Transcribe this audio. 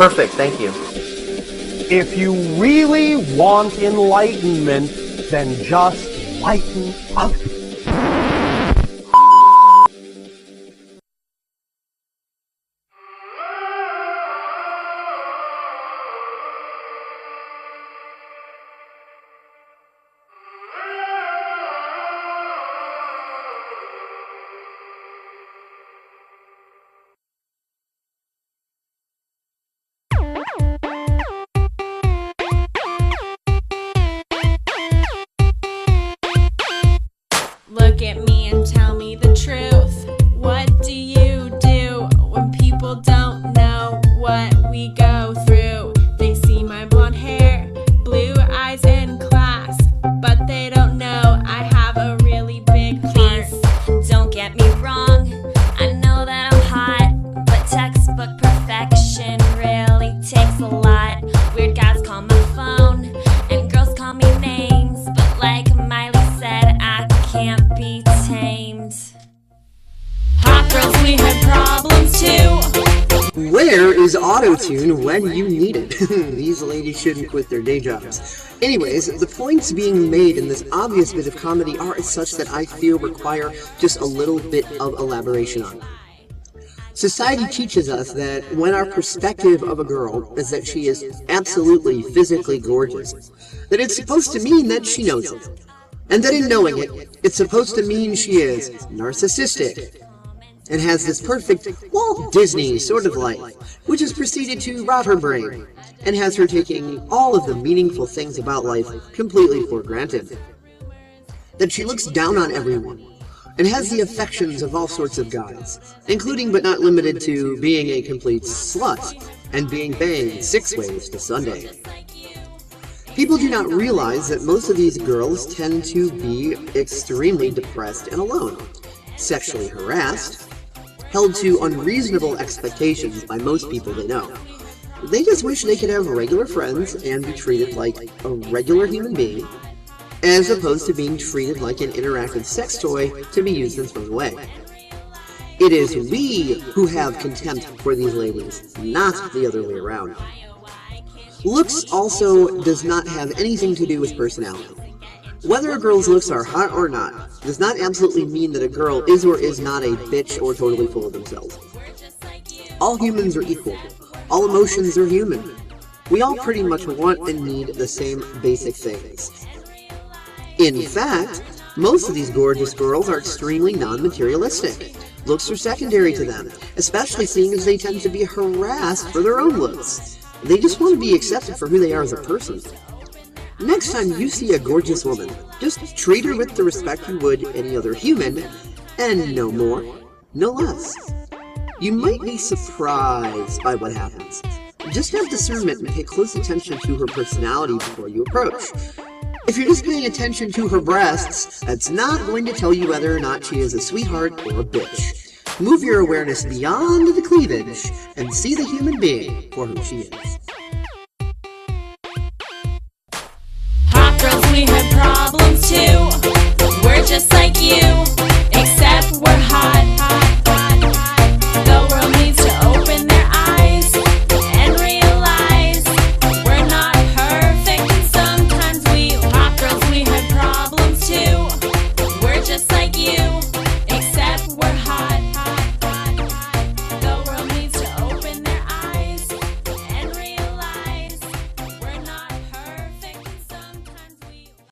perfect, thank you. If you really want enlightenment, then just lighten up. Look at me and tell me the truth. What do you do when people don't know what we go through? They see my blonde hair, blue eyes in class, but they don't know I have a really big heart. Please, don't get me wrong, I know that I'm hot, but textbook perfection really takes a lot. Weird guys call my phone, and girls call me names, but like Miley said, I can't be tamed. Hot girls, we had problems too. Where is auto-tune when you need it? These ladies shouldn't quit their day jobs. Anyways, the points being made in this obvious bit of comedy are as such that I feel require just a little bit of elaboration on. Society teaches us that when our perspective of a girl is that she is absolutely physically gorgeous, that it's supposed to mean that she knows it. And that in knowing it, it's supposed to mean she is narcissistic and has this perfect Walt Disney sort of life, which has proceeded to rot her brain and has her taking all of the meaningful things about life completely for granted. That she looks down on everyone and has the affections of all sorts of guys, including but not limited to being a complete slut and being banged 6 ways to Sunday. People do not realize that most of these girls tend to be extremely depressed and alone, sexually harassed, held to unreasonable expectations by most people they know. They just wish they could have regular friends and be treated like a regular human being, as opposed to being treated like an interactive sex toy to be used and thrown away. It is we who have contempt for these ladies, not the other way around. Looks also does not have anything to do with personality. Whether a girl's looks are hot or not does not absolutely mean that a girl is or is not a bitch or totally full of themselves. All humans are equal. All emotions are human. We all pretty much want and need the same basic things. In fact, most of these gorgeous girls are extremely non-materialistic. Looks are secondary to them, especially seeing as they tend to be harassed for their own looks. They just want to be accepted for who they are as a person. Next time you see a gorgeous woman, just treat her with the respect you would any other human, and no more, no less. You might be surprised by what happens. Just have discernment and pay close attention to her personality before you approach. If you're just paying attention to her breasts, that's not going to tell you whether or not she is a sweetheart or a bitch. Move your awareness beyond the cleavage and see the human being for who she is. Hot girls, we had problems too.